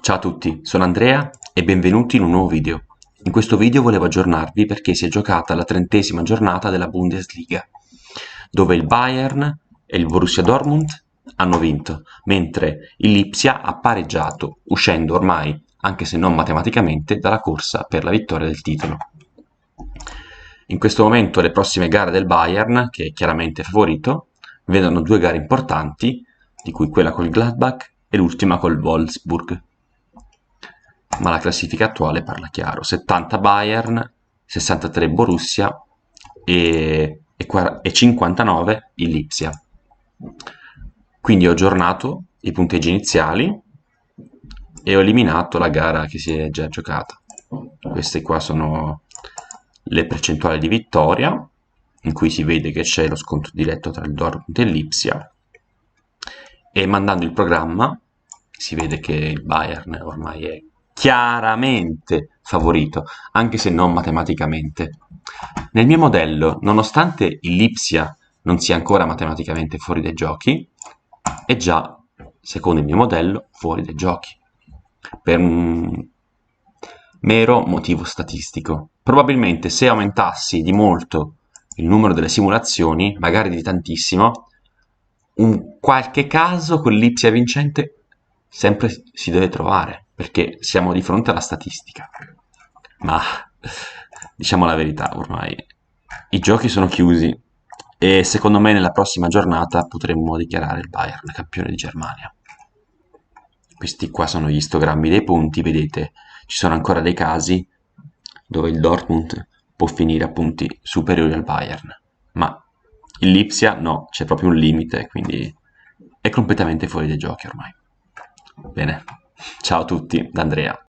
Ciao a tutti, sono Andrea e benvenuti in un nuovo video. In questo video volevo aggiornarvi perché si è giocata la 30ª giornata della Bundesliga, dove il Bayern e il Borussia Dortmund hanno vinto, mentre il Lipsia ha pareggiato, uscendo ormai, anche se non matematicamente, dalla corsa per la vittoria del titolo. In questo momento le prossime gare del Bayern, che è chiaramente favorito, vedono due gare importanti, di cui quella col Gladbach e l'ultima col Wolfsburg. Ma la classifica attuale parla chiaro: 70 Bayern, 63 Borussia e 59 il Lipsia. Quindi ho aggiornato i punteggi iniziali e ho eliminato la gara che si è già giocata. Queste qua sono le percentuali di vittoria, in cui si vede che c'è lo scontro diretto tra il Dortmund e il Lipsia, e mandando il programma si vede che il Bayern ormai è chiaramente favorito, anche se non matematicamente. Nel mio modello, nonostante il Lipsia non sia ancora matematicamente fuori dai giochi, è già, secondo il mio modello, fuori dai giochi, per un mero motivo statistico. Probabilmente se aumentassi di molto il numero delle simulazioni, magari di tantissimo, un qualche caso con l'Ipsia vincente sempre si deve trovare, perché siamo di fronte alla statistica. Ma diciamo la verità, ormai i giochi sono chiusi e secondo me nella prossima giornata potremmo dichiarare il Bayern campione di Germania. Questi qua sono gli istogrammi dei punti, vedete, ci sono ancora dei casi dove il Dortmund può finire a punti superiori al Bayern, ma il Lipsia no, c'è proprio un limite, quindi è completamente fuori dai giochi ormai. Bene, ciao a tutti da Andrea.